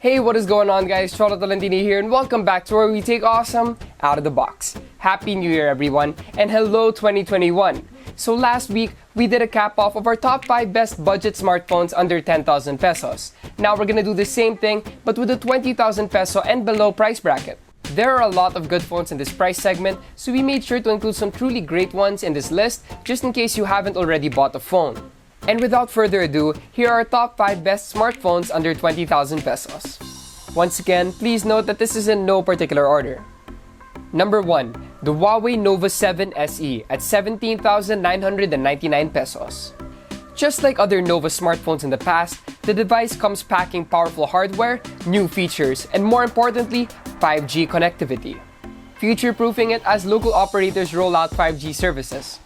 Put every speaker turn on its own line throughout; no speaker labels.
Hey, what is going on, guys? Cholo Tolentini here, and welcome back to where we take awesome out of the box. Happy New Year, everyone, and hello 2021. So last week, we did a cap-off of our top 5 best budget smartphones under 10,000 pesos. Now we're gonna do the same thing, but with a 20,000 peso and below price bracket. There are a lot of good phones in this price segment, so we made sure to include some truly great ones in this list, just in case you haven't already bought a phone. And without further ado, here are our top 5 best smartphones under 20,000 pesos. Once again, please note that this is in no particular order. Number 1, the Huawei Nova 7 SE at 17,999 pesos. Just like other Nova smartphones in the past, the device comes packing powerful hardware, new features, and more importantly, 5G connectivity, future-proofing it as local operators roll out 5G services.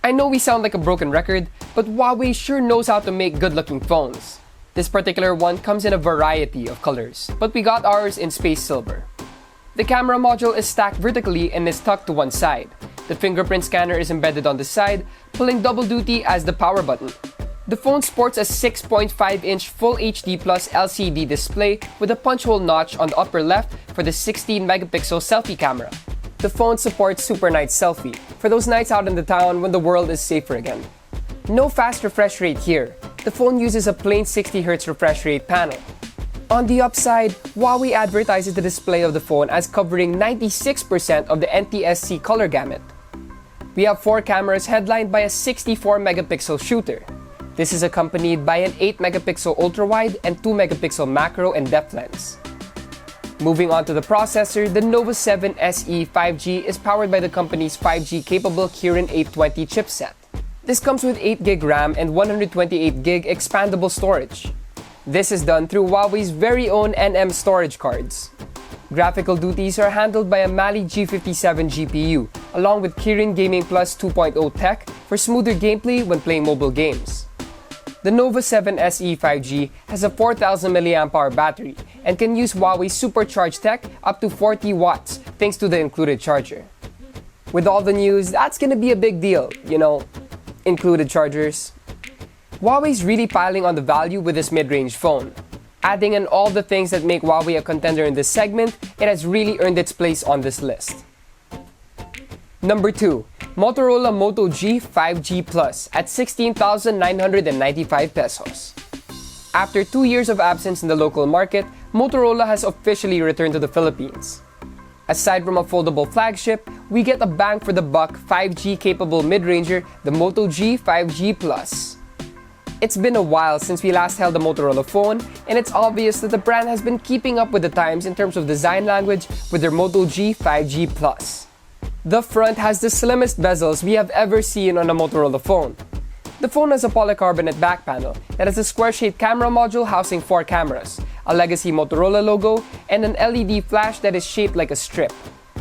I know we sound like a broken record, but Huawei sure knows how to make good-looking phones. This particular one comes in a variety of colors, but we got ours in space silver. The camera module is stacked vertically and is tucked to one side. The fingerprint scanner is embedded on the side, pulling double duty as the power button. The phone sports a 6.5-inch Full HD Plus LCD display with a punch hole notch on the upper left for the 16-megapixel selfie camera. The phone supports Super Night Selfie, for those nights out in the town when the world is safer again. No fast refresh rate here. The phone uses a plain 60Hz refresh rate panel. On the upside, Huawei advertises the display of the phone as covering 96% of the NTSC color gamut. We have 4 cameras headlined by a 64-megapixel shooter. This is accompanied by an 8-megapixel ultra-wide and 2-megapixel macro and depth lens. Moving on to the processor, the Nova 7 SE 5G is powered by the company's 5G-capable Kirin 820 chipset. This comes with 8GB RAM and 128GB expandable storage. This is done through Huawei's very own NM storage cards. Graphical duties are handled by a Mali G57 GPU, along with Kirin Gaming Plus 2.0 tech for smoother gameplay when playing mobile games. The Nova 7 SE 5G has a 4,000 mAh battery and can use Huawei's supercharged tech up to 40 watts thanks to the included charger. With all the news, that's gonna be a big deal, included chargers. Huawei's really piling on the value with this mid-range phone. Adding in all the things that make Huawei a contender in this segment, it has really earned its place on this list. Number 2, Motorola Moto G 5G Plus at 16,995 pesos. After 2 years of absence in the local market, Motorola has officially returned to the Philippines. Aside from a foldable flagship, we get a bang for the buck 5G-capable mid-ranger, the Moto G 5G Plus. It's been a while since we last held a Motorola phone, and it's obvious that the brand has been keeping up with the times in terms of design language with their Moto G 5G Plus. The front has the slimmest bezels we have ever seen on a Motorola phone. The phone has a polycarbonate back panel that has a square-shaped camera module housing 4 cameras, a legacy Motorola logo, and an LED flash that is shaped like a strip.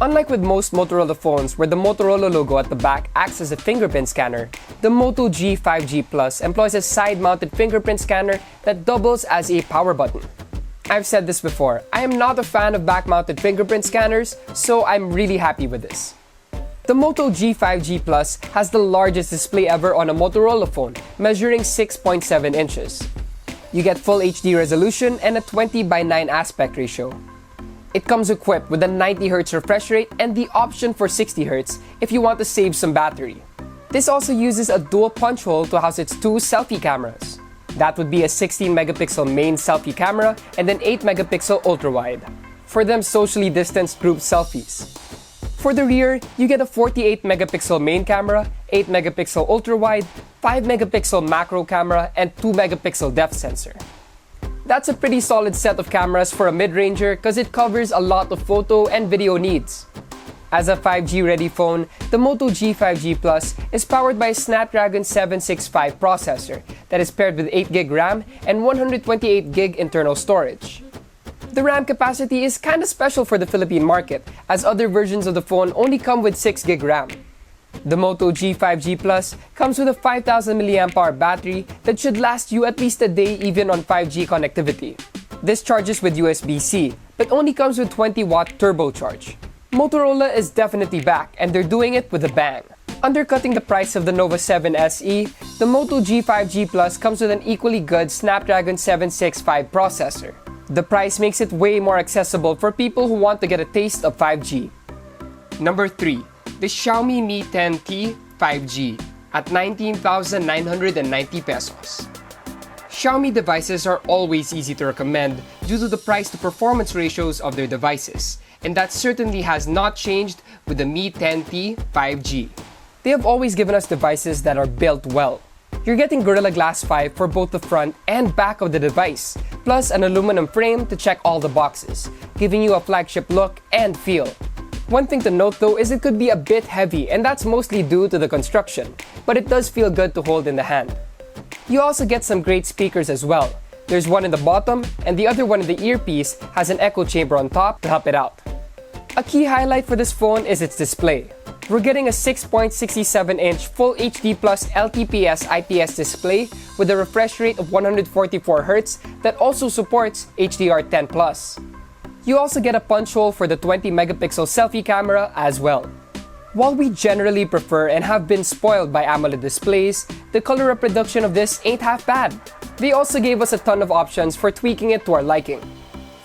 Unlike with most Motorola phones where the Motorola logo at the back acts as a fingerprint scanner, the Moto G 5G Plus employs a side-mounted fingerprint scanner that doubles as a power button. I've said this before, I am not a fan of back-mounted fingerprint scanners, so I'm really happy with this. The Moto G 5G Plus has the largest display ever on a Motorola phone, measuring 6.7 inches. You get full HD resolution and a 20:9 aspect ratio. It comes equipped with a 90Hz refresh rate and the option for 60Hz if you want to save some battery. This also uses a dual punch hole to house its 2 selfie cameras. That would be a 16-megapixel main selfie camera and an 8-megapixel ultra-wide, for them socially distanced group selfies. For the rear, you get a 48-megapixel main camera, 8-megapixel ultra-wide, 5-megapixel macro camera, and 2-megapixel depth sensor. That's a pretty solid set of cameras for a mid-ranger because it covers a lot of photo and video needs. As a 5G-ready phone, the Moto G 5G Plus is powered by a Snapdragon 765 processor that is paired with 8GB RAM and 128GB internal storage. The RAM capacity is kinda special for the Philippine market, as other versions of the phone only come with 6GB RAM. The Moto G 5G Plus comes with a 5,000 mAh battery that should last you at least a day even on 5G connectivity. This charges with USB-C, but only comes with 20-watt turbocharge. Motorola is definitely back, and they're doing it with a bang. Undercutting the price of the Nova 7 SE, the Moto G 5G Plus comes with an equally good Snapdragon 765 processor. The price makes it way more accessible for people who want to get a taste of 5G. Number 3. The Xiaomi Mi 10T 5G at 19,990 pesos. Xiaomi devices are always easy to recommend due to the price to performance ratios of their devices, and that certainly has not changed with the Mi 10T 5G. They have always given us devices that are built well. You're getting Gorilla Glass 5 for both the front and back of the device, plus an aluminum frame to check all the boxes, giving you a flagship look and feel. One thing to note though is it could be a bit heavy, and that's mostly due to the construction, but it does feel good to hold in the hand. You also get some great speakers as well. There's one in the bottom, and the other one in the earpiece has an echo chamber on top to help it out. A key highlight for this phone is its display. We're getting a 6.67-inch Full HD Plus LTPS IPS display with a refresh rate of 144Hz that also supports HDR10+. You also get a punch hole for the 20-megapixel selfie camera as well. While we generally prefer and have been spoiled by AMOLED displays, the color reproduction of this ain't half bad. They also gave us a ton of options for tweaking it to our liking.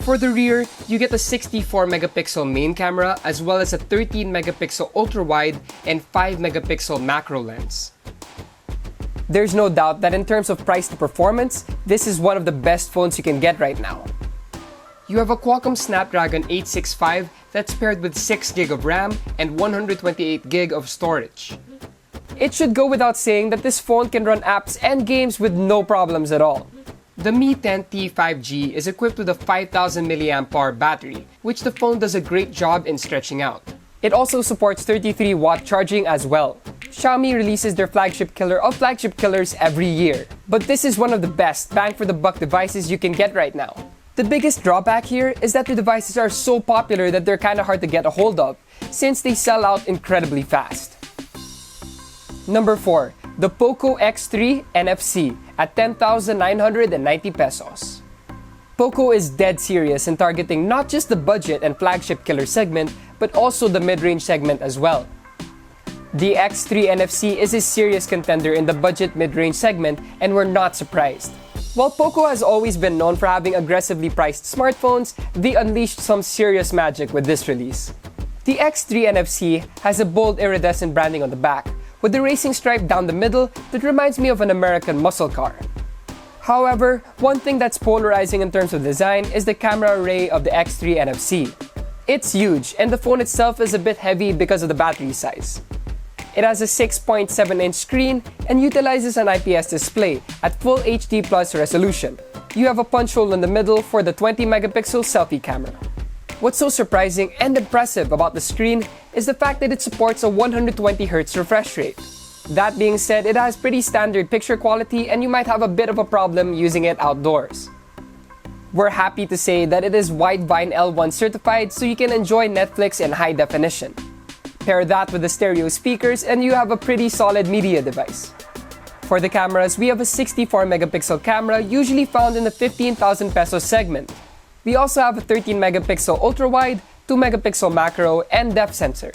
For the rear, you get a 64-megapixel main camera as well as a 13-megapixel ultra-wide and 5-megapixel macro lens. There's no doubt that in terms of price to performance, this is one of the best phones you can get right now. You have a Qualcomm Snapdragon 865 that's paired with 6GB of RAM and 128GB of storage. It should go without saying that this phone can run apps and games with no problems at all. The Mi 10T 5G is equipped with a 5000 mAh battery, which the phone does a great job in stretching out. It also supports 33-watt charging as well. Xiaomi releases their flagship killer of flagship killers every year, but this is one of the best bang for the buck devices you can get right now. The biggest drawback here is that the devices are so popular that they're kinda hard to get a hold of, since they sell out incredibly fast. Number 4. The Poco X3 NFC at 10,990 pesos. Poco is dead serious in targeting not just the budget and flagship killer segment, but also the mid-range segment as well. The X3 NFC is a serious contender in the budget mid-range segment, and we're not surprised. While Poco has always been known for having aggressively priced smartphones, they unleashed some serious magic with this release. The X3 NFC has a bold iridescent branding on the back, with the racing stripe down the middle that reminds me of an American muscle car. However, one thing that's polarizing in terms of design is the camera array of the X3 NFC. It's huge, and the phone itself is a bit heavy because of the battery size. It has a 6.7-inch screen and utilizes an IPS display at Full HD Plus resolution. You have a punch hole in the middle for the 20-megapixel selfie camera. What's so surprising and impressive about the screen is the fact that it supports a 120Hz refresh rate. That being said, it has pretty standard picture quality and you might have a bit of a problem using it outdoors. We're happy to say that it is Widevine L1 certified, so you can enjoy Netflix in high definition. Pair that with the stereo speakers and you have a pretty solid media device. For the cameras, we have a 64-megapixel camera usually found in the 15,000 pesos segment. We also have a 13-megapixel ultra-wide, 2-megapixel macro, and depth sensor.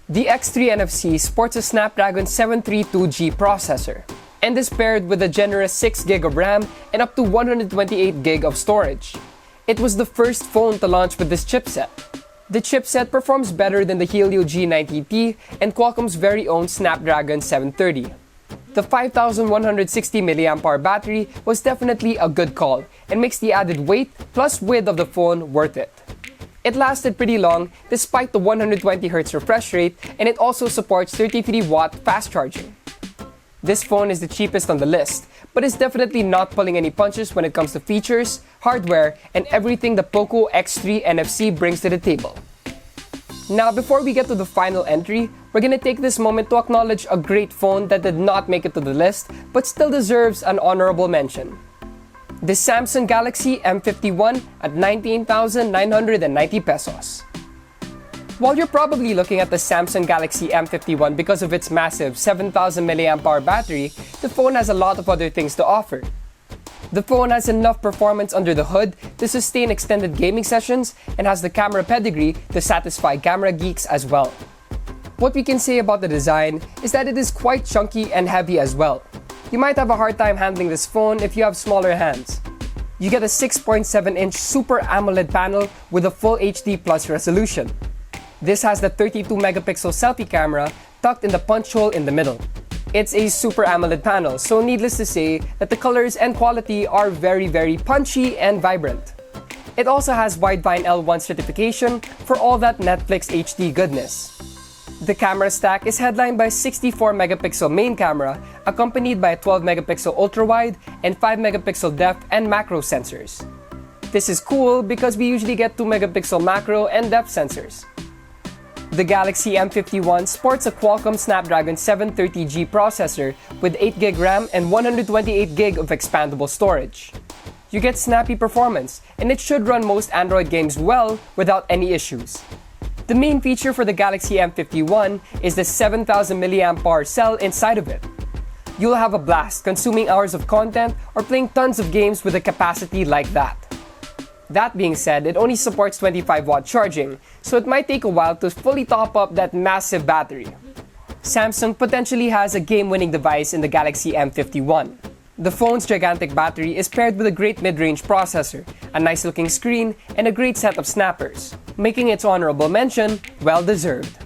The X3 NFC sports a Snapdragon 732G processor and is paired with a generous 6GB of RAM and up to 128GB of storage. It was the first phone to launch with this chipset. The chipset performs better than the Helio G90T and Qualcomm's very own Snapdragon 730. The 5160 mAh battery was definitely a good call and makes the added weight plus width of the phone worth it. It lasted pretty long despite the 120Hz refresh rate, and it also supports 33-watt fast charging. This phone is the cheapest on the list, but is definitely not pulling any punches when it comes to features, hardware, and everything the Poco X3 NFC brings to the table. Now, before we get to the final entry, we're gonna take this moment to acknowledge a great phone that did not make it to the list, but still deserves an honorable mention. The Samsung Galaxy M51 at 19,990 pesos. While you're probably looking at the Samsung Galaxy M51 because of its massive 7,000 mAh battery, the phone has a lot of other things to offer. The phone has enough performance under the hood to sustain extended gaming sessions and has the camera pedigree to satisfy camera geeks as well. What we can say about the design is that it is quite chunky and heavy as well. You might have a hard time handling this phone if you have smaller hands. You get a 6.7-inch Super AMOLED panel with a full HD Plus resolution. This has the 32-megapixel selfie camera tucked in the punch hole in the middle. It's a Super AMOLED panel, so needless to say that the colors and quality are very punchy and vibrant. It also has Widevine L1 certification for all that Netflix HD goodness. The camera stack is headlined by a 64-megapixel main camera, accompanied by a 12-megapixel ultra-wide and 5-megapixel depth and macro sensors. This is cool because we usually get 2-megapixel macro and depth sensors. The Galaxy M51 sports a Qualcomm Snapdragon 730G processor with 8GB RAM and 128GB of expandable storage. You get snappy performance, and it should run most Android games well without any issues. The main feature for the Galaxy M51 is the 7000 mAh cell inside of it. You'll have a blast consuming hours of content or playing tons of games with a capacity like that. That being said, it only supports 25-watt charging, so it might take a while to fully top up that massive battery. Samsung potentially has a game-winning device in the Galaxy M51. The phone's gigantic battery is paired with a great mid-range processor, a nice-looking screen, and a great set of snappers, making its honorable mention well-deserved.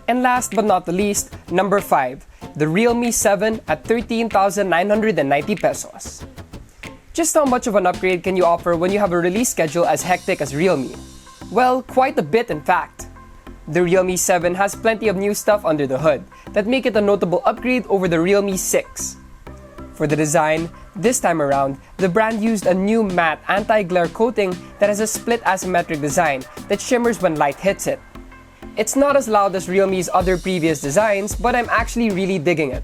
And last but not the least, number 5, the Realme 7 at 13,990 pesos. Just how much of an upgrade can you offer when you have a release schedule as hectic as Realme? Well, quite a bit in fact. The Realme 7 has plenty of new stuff under the hood that make it a notable upgrade over the Realme 6. For the design, this time around, the brand used a new matte anti-glare coating that has a split asymmetric design that shimmers when light hits it. It's not as loud as Realme's other previous designs, but I'm actually really digging it.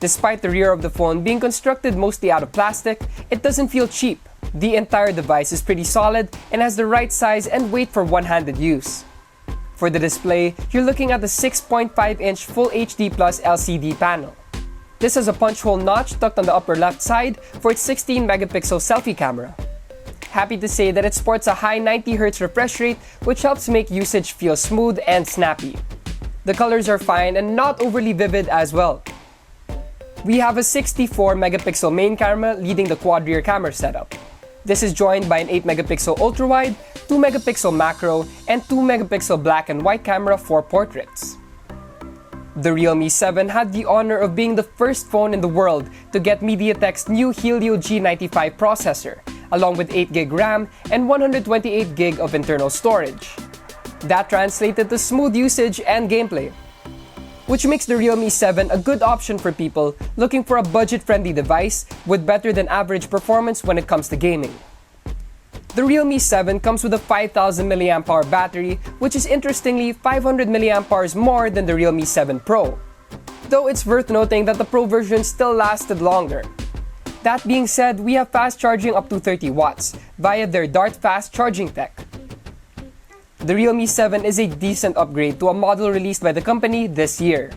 Despite the rear of the phone being constructed mostly out of plastic, it doesn't feel cheap. The entire device is pretty solid and has the right size and weight for one-handed use. For the display, you're looking at the 6.5-inch Full HD Plus LCD panel. This has a punch hole notch tucked on the upper left side for its 16-megapixel selfie camera. Happy to say that it sports a high 90Hz refresh rate, which helps make usage feel smooth and snappy. The colors are fine and not overly vivid as well. We have a 64-megapixel main camera leading the quad-rear camera setup. This is joined by an 8-megapixel ultra-wide, 2-megapixel macro, and 2-megapixel black and white camera for portraits. The Realme 7 had the honor of being the first phone in the world to get MediaTek's new Helio G95 processor, along with 8GB RAM and 128GB of internal storage. That translated to smooth usage and gameplay, which makes the Realme 7 a good option for people looking for a budget-friendly device with better than average performance when it comes to gaming. The Realme 7 comes with a 5000 mAh battery, which is interestingly 500 mAh more than the Realme 7 Pro. Though it's worth noting that the Pro version still lasted longer. That being said, we have fast charging up to 30 watts via their Dart Fast charging tech. The Realme 7 is a decent upgrade to a model released by the company this year.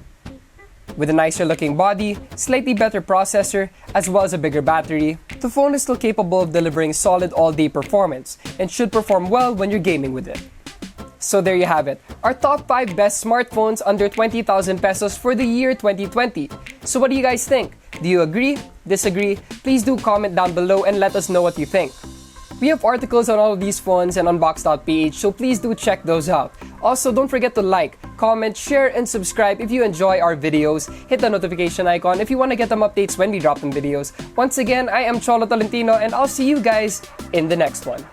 With a nicer looking body, slightly better processor, as well as a bigger battery, the phone is still capable of delivering solid all-day performance and should perform well when you're gaming with it. So there you have it, our top 5 best smartphones under 20,000 pesos for the year 2020. So what do you guys think? Do you agree? Disagree? Please do comment down below and let us know what you think. We have articles on all of these phones and Unbox.ph, so please do check those out. Also, don't forget to like, comment, share, and subscribe if you enjoy our videos. Hit the notification icon if you want to get them updates when we drop them videos. Once again, I am Cholo Tolentino, and I'll see you guys in the next one.